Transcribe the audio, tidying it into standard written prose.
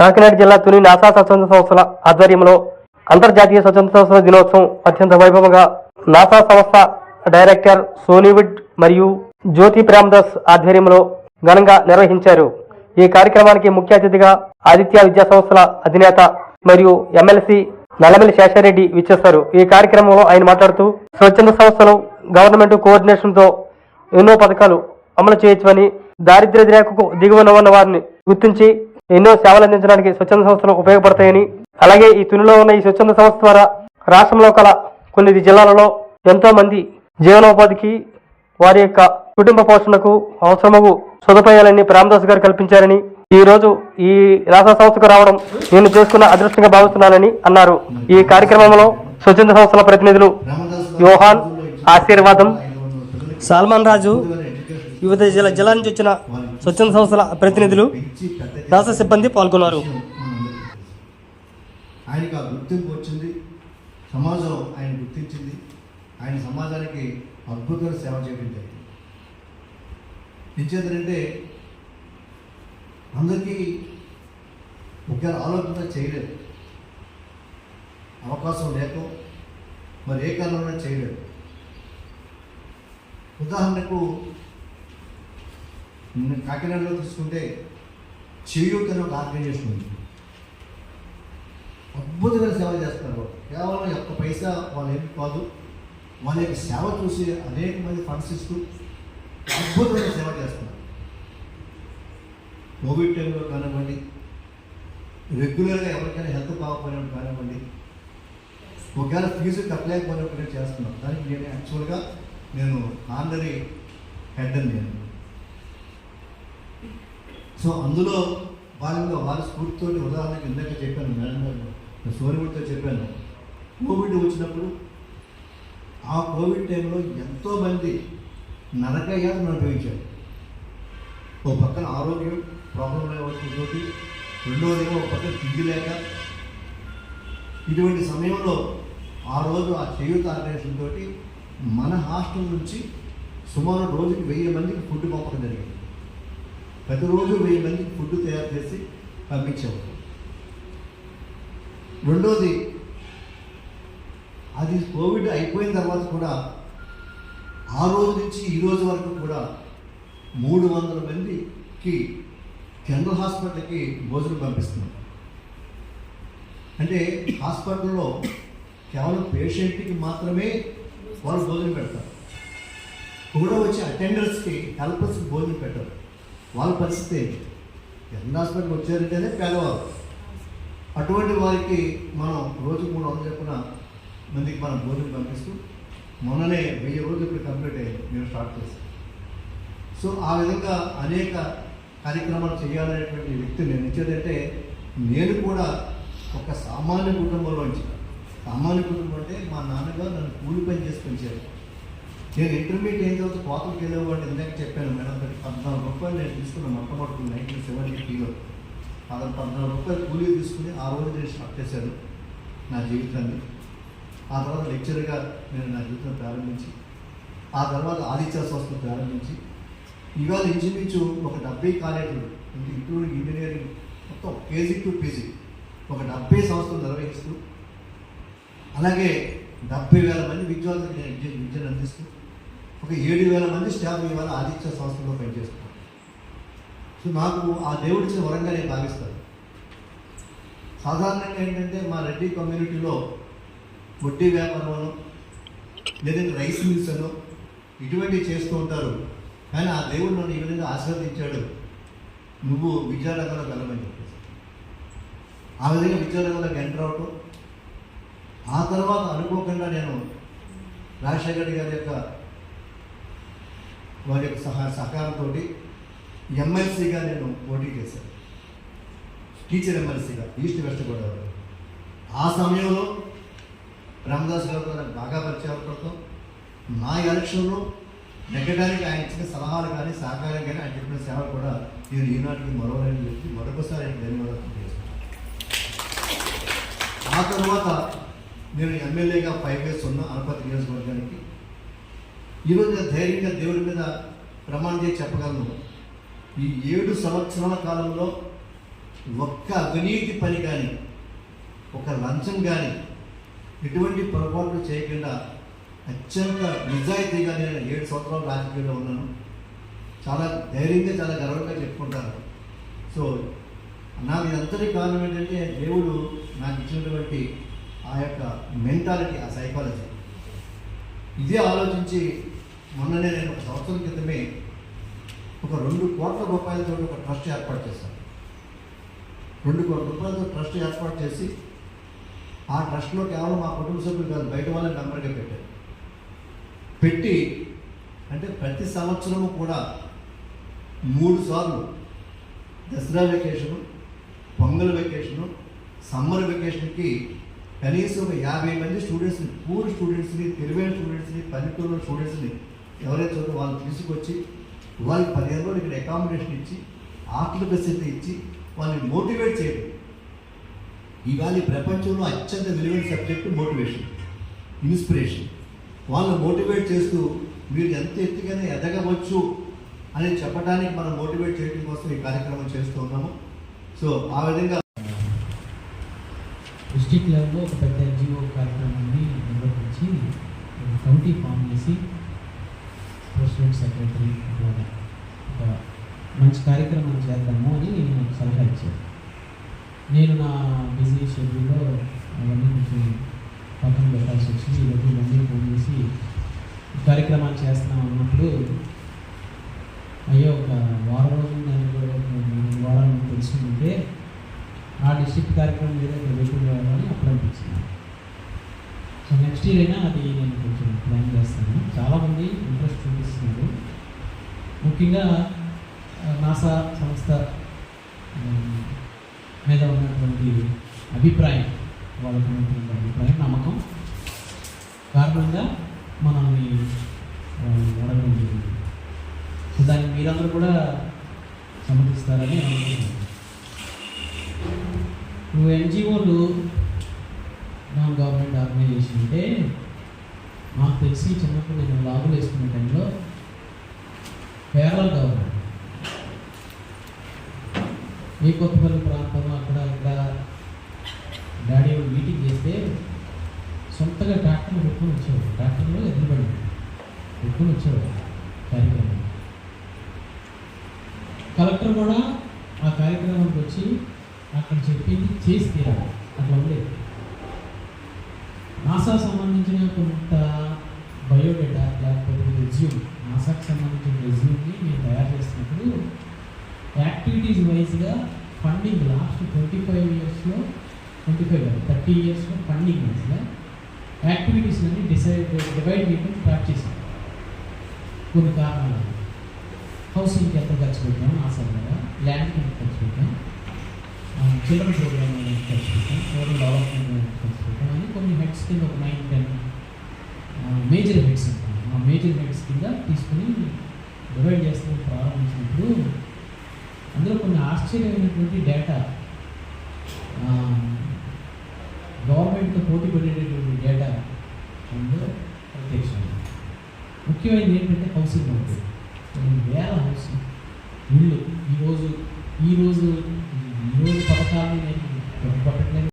కాకినాడ జిల్లా తుని నాసా స్వచ్ఛంద సంస్థల ఆధ్వర్యంలో అంతర్జాతీయ స్వచ్ఛంద సంస్థల దినోత్సవం అత్యంత వైభవంగా నాసా సంస్థ డైరెక్టర్ సోనీవుడ్ మరియు జ్యోతి ప్రేమదాస్ ఆధ్వర్యంలో ఘనంగా నిర్వహించారు. ఈ కార్యక్రమానికి ముఖ్య అతిథిగా ఆదిత్య విద్యా సంస్థల అధినేత మరియు ఎమ్మెల్సీ నల్లమల్లి శేషారెడ్డి విచ్చేశారు. ఈ కార్యక్రమంలో ఆయన మాట్లాడుతూ స్వచ్ఛంద సంస్థలు గవర్నమెంట్ కోఆర్డినేషన్ తో ఎన్నో పథకాలు అమలు చేయొచ్చని, దారిద్ర్య రేఖకు దిగువన ఉన్న వారిని గుర్తించి ఎన్నో సేవలు అందించడానికి స్వచ్ఛంద సంస్థలు ఉపయోగపడతాయని, అలాగే ఈ తునిలో ఉన్న ఈ స్వచ్ఛంద సంస్థ ద్వారా రాష్ట్రంలో కల కొన్ని జిల్లాలలో ఎంతో మంది జీవనోపాధికి వారి యొక్క కుటుంబ పోషణకు అవసరమగు సదుపాయాలన్నీ ప్రేమదాస్ గారు కల్పించారని, ఈ రోజు ఈ నాసా సంస్థకు రావడం నేను చేసుకున్న అదృష్టంగా భావిస్తున్నానని అన్నారు. ఈ కార్యక్రమంలో స్వచ్ఛంద సంస్థల ప్రతినిధులు యోహాన్, ఆశీర్వాదం, సల్మాన్ రాజు, వివిధ జిల్లా నుంచి వచ్చిన స్వచ్ఛంద సంస్థల ప్రతినిధులు, నాసా సిబ్బంది పాల్గొన్నారు. ఆయనకు ఆ గుర్తింపు వచ్చింది, సమాజం ఆయన గుర్తించింది, ఆయన సమాజానికి అద్భుతమైన సేవ చేయడం జరిగింది. నిశ్చేతంటే అందరికీ ఒకే ఆలోచన చేయలేదు, అవకాశం లేక మరి ఏ కారణంలో చేయలేదు. ఉదాహరణకు కాకినాడలో తీసుకుంటే చేయూత్ అనే ఒక ఆర్గనైజేషన్ ఉంది. అద్భుతమైన సేవ చేస్తున్నారు. కేవలం ఒక్క పైసా వాళ్ళు ఏమి కాదు, వాళ్ళ యొక్క సేవ చూసి అనేక మంది ఫండ్స్ ఇస్తూ అద్భుతమైన సేవ చేస్తున్నారు. కోవిడ్ టైంలో కానివ్వండి, రెగ్యులర్గా ఎవరికైనా హెల్త్ బాగోపోయినప్పుడు కానివ్వండి, ఒకవేళ ఫీజు కట్టలేకపోయినప్పుడు చేస్తున్నాను. దానికి నేను యాక్చువల్గా ఆనరీ హెడ్ అని నేను. సో అందులో భాగంగా వాళ్ళ స్ఫూర్తితో ఉదాహరణకు ఇందాక చెప్పాను, మేడం గారు సోనివుడ్తో చెప్పాను. కోవిడ్ వచ్చినప్పుడు ఆ కోవిడ్ టైంలో ఎంతోమంది నరకయాతను అనుభవించారు. ఓ పక్కన ఆరోగ్యం ప్రాబ్లం వచ్చి, రెండోదేమో ఒక పక్కన తిండి లేక, ఇటువంటి సమయంలో ఆ రోజు ఆ చేయూత ఆర్గనైజేషన్ తోటి మన హాస్టల్ నుంచి సుమారు రోజుకి 1000 మందికి ఫుడ్ పంపడం జరిగింది. ప్రతిరోజు 1000 మందికి ఫుడ్ తయారు చేసి పంపించాము. రెండోది, అది కోవిడ్ అయిపోయిన తర్వాత కూడా ఆ రోజు నుంచి ఈ రోజు వరకు కూడా 300 మందికి జనరల్ హాస్పిటల్కి భోజనం పంపిస్తున్నాం. అంటే హాస్పిటల్లో కేవలం పేషెంట్కి మాత్రమే వాళ్ళు భోజనం పెడతారు, కూడా వచ్చే అటెండర్స్కి హెల్పర్స్కి భోజనం పెట్టరు. వాళ్ళ పరిస్థితి జనరల్ హాస్పిటల్కి వచ్చారంటేనే పేదవారు. అటువంటి వారికి మనం రోజు 300 చొప్పున మందికి మనం భోజనం పంపిస్తూ మొన్ననే 1000 రోజులు ఇప్పుడు కంప్లీట్ అయ్యి మేము స్టార్ట్ చేస్తాం. సో ఆ విధంగా అనేక కార్యక్రమాలు చేయాలనేటువంటి వ్యక్తి నేను ఇచ్చేదంటే, నేను కూడా ఒక సామాన్య కుటుంబంలోంచి, సామాన్య కుటుంబం అంటే మా నాన్నగారు నన్ను కూలి పని చేసి పెంచారు. నేను ఇంటర్మీడియట్ అయిన తర్వాత కోతలకు వెళ్ళేవాడిని. ఇందాక చెప్పాను మేడం, 14 రూపాయలు నేను తీసుకున్నాను మొట్టమొదటి 1970లో. 14 రూపాయలు కూలీ తీసుకుని ఆ రోజు నేను స్టార్ట్ చేశాను నా జీవితాన్ని. ఆ తర్వాత లెక్చర్గా నేను నా జీవితం ప్రారంభించి, ఆ తర్వాత ఆదిత్య సంస్థను ప్రారంభించి, ఇవాళ ఇంచుమించు ఒక 70 కాలేజీలు ఇంక్లూడింగ్ ఇంజనీరింగ్ మొత్తం కేజీ టు పీజీ ఒక 70 సంస్థలు నిర్వహిస్తూ, అలాగే 70,000 మంది విద్యార్థులకు నేను విద్యను అందిస్తూ, ఒక 7,000 మంది స్టాఫ్ ఇవాళ ఆదిత్య సంస్థలో పనిచేస్తున్నాను. సో నాకు ఆ దేవుడిచ్చిన వరంగా నేను భావిస్తాను. సాధారణంగా ఏంటంటే మా రెడ్డి కమ్యూనిటీలో వడ్డీ వ్యాపారం లేదంటే రైస్ మిల్స్ అనో ఇటువంటివి చేస్తూ ఉంటారు. కానీ ఆ దేవుడు నన్ను ఈ విధంగా ఆశీర్వదించాడు, నువ్వు విద్యారంగంలో వెళ్ళమని చెప్పేసి. ఆ విధంగా విద్యారంగంలోకి ఎంటర్ అవటం, ఆ తర్వాత అనుకోకుండా నేను రాజశేఖర్ గారి యొక్క వారి యొక్క సహకారంతో ఎమ్మెల్సీగా నేను పోటీ చేశాను, టీచర్ ఎమ్మెల్సీగా ఈస్ట్ వెస్ట్ గోదావరి. ఆ సమయంలో ప్రేమదాస్ గారితో నాకు బాగా పరిచయం అవడంతో నా ఎలక్షన్లో నెగ్గడానికి ఆయన ఇచ్చిన సలహాలు కానీ సహకారం కానీ ఆయన చెప్పిన సేవ కూడా నేను ఈనాటికి మరోలేని వ్యక్తి. మరొకసారి ఆయన ధన్యవాదాలు చేస్తున్నాను. ఆ తర్వాత నేను ఎమ్మెల్యేగా 5 years ఉన్న అనపర్తి నియోజకవర్గానికి. ఈరోజు నేను ధైర్యంగా దేవుడి మీద ప్రమాణం చేసి చెప్పగలను, ఈ 7 సంవత్సరాల కాలంలో ఒక్క అవినీతి పని కానీ, ఒక లంచం కానీ, ఎటువంటి పొరపాట్లు చేయకుండా అత్యంత నిజాయితీగా నేను 7 సంవత్సరాలు రాజకీయాల్లో ఉన్నాను. చాలా ధైర్యంగా, చాలా గర్వంగా చెప్పుకుంటాను. సో నాకు ఇదంతటి కారణం ఏంటంటే దేవుడు నాకు ఇచ్చినటువంటి ఆ యొక్క మెంటాలిటీ, ఆ సైకాలజీ. ఇదే ఆలోచించి మొన్ననే నేను 1 సంవత్సరం క్రితమే ఒక 2 కోట్ల రూపాయలతో ఒక ట్రస్ట్ ఏర్పాటు చేశాను. 2 కోట్ల రూపాయలతో ట్రస్ట్ ఏర్పాటు చేసి ఆ ట్రస్ట్లో కేవలం మా కుటుంబ సభ్యులు కాదు, బయట వాళ్ళని మెంబర్గా పెట్టి అంటే ప్రతి సంవత్సరము కూడా 3 సార్లు Dasara vacation, Pongal vacation, summer వెకేషన్కి కనీసం ఒక 50 మంది స్టూడెంట్స్ని, పూర్ స్టూడెంట్స్ని, తెలివైన స్టూడెంట్స్ని, పల్లెటూరు స్టూడెంట్స్ని ఎవరైతే ఉందో వాళ్ళు తీసుకొచ్చి వాళ్ళకి 15 రోజులు ఇక్కడ అకామిడేషన్ ఇచ్చి, ఆటల ఫెసిలిటీ ఇచ్చి వాళ్ళని మోటివేట్ చేయడం. ఇవాళ ప్రపంచంలో అత్యంత విలువైన సబ్జెక్టు మోటివేషన్, ఇన్స్పిరేషన్. వాళ్ళని మోటివేట్ చేస్తూ మీరు ఎంత ఎత్తుగానే ఎదగవచ్చు అని చెప్పడానికి మనం మోటివేట్ చేయడం కోసం ఈ కార్యక్రమం చేస్తూ ఉన్నాము. సో ఆ విధంగా డిస్ట్రిక్ట్ లెవెల్లో ఒక పెద్ద ఎన్జిఓ కార్యక్రమాన్ని నిర్వహించి కమిటీ ఫామ్ చేసి ప్రెసిడెంట్, సెక్రటరీ ద్వారా ఒక మంచి కార్యక్రమం చేద్దాము అని నాకు సలహా ఇచ్చారు. నేను నా బిజీ షెడ్యూల్లో అవన్నీ కొంచెం పక్కన పెట్టాల్సి వచ్చింది. ఈరోజు మళ్ళీ ఫోన్ చేసి కార్యక్రమాలు చేస్తున్నాం అన్నప్పుడు, అయ్యో ఒక వారం రోజులు దాన్ని కూడా 3 వారాలు తెలుసుకుంటే ఆ డిస్ట్రిక్ట్ కార్యక్రమం ఏదో ఇక్కడ పెట్టుకోవాలని అప్పుడు అనిపించింది. సో నెక్స్ట్ ఇయర్ అయినా అది నేను కొంచెం ప్లాన్ చేస్తాను. చాలామంది ఇంట్రెస్ట్ చూపిస్తున్నారు. ముఖ్యంగా నాసా సంస్థ మీద ఉన్నటువంటి అభిప్రాయం, వాళ్ళకు ఉన్నటువంటి అభిప్రాయం, నమ్మకం కారణంగా మనల్ని అడగడం జరిగింది. సో దానికి మీరందరూ కూడా సమ్మతిస్తారని అనుకుంటున్నాను. నువ్వు ఎన్జిఓలు, నాన్ గవర్నమెంట్ ఆర్గనైజేషన్ అంటే నాకు తెలిసి చిన్నప్పుడు నేను లాగులు వేసుకునే టైంలో కేరళ గవర్నమెంట్ ఏ కొత్తపల్లి ప్రాంతంలో అక్కడ ఇక్కడ డాడీ మీటింగ్ చేస్తే సొంతగా ట్రాక్టర్లు పెట్టుకుని వచ్చేవాడు. ట్రాక్టర్లో ఎదురుబడి పెట్టుకుని వచ్చేవాడు కార్యక్రమం. కలెక్టర్ కూడా ఆ కార్యక్రమానికి వచ్చి అక్కడ చెప్పింది చేసి తీరాలి, అట్లా ఉండేది. నాసా సంబంధించిన కొంత బయోడేటా లేకపోతే రెజ్యూమ్, నాసాకి సంబంధించిన రెజ్యూమ్ని నేను తయారు చేసినప్పుడు యాక్టివిటీస్ వైజ్గా ఫండింగ్ లాస్ట్ 25 ఇయర్స్లో 30 ఇయర్స్లో ఫండింగ్ వైజ్గా యాక్టివిటీస్ని డివైడ్ చేయడం స్టార్ట్ చేశాను. కొన్ని కారణాలు, హౌసింగ్కి ఎంత ఖర్చు పెట్టాం నాసా ద్వారా, ల్యాండ్కి ఎంత ఖర్చు పెట్టాం, చిల్డ్రన్ ప్రోగ్రామ్ ఖర్చు పెట్టాం, రూరల్ డెవలప్మెంట్ ఖర్చు పెట్టాం అని కొన్ని హెడ్స్ కింద ఒక 9-10 మేజర్ హెడ్స్ ఉంటాయి. ఆ మేజర్ హెడ్స్ కింద తీసుకుని డివైడ్ చేస్తూ ప్రారంభించినప్పుడు అందులో కొన్ని ఆశ్చర్యమైనటువంటి డేటా, గవర్నమెంట్తో పోటీ పడేటటువంటి డేటా అందులో ప్రత్యక్షమైంది. ముఖ్యమైనది ఏంటంటే హౌసింగ్ ఉంటుంది. కొన్ని వేల హౌసింగ్ ఇళ్ళు ఈరోజు పథకాన్ని నేను పట్టట్లేదు.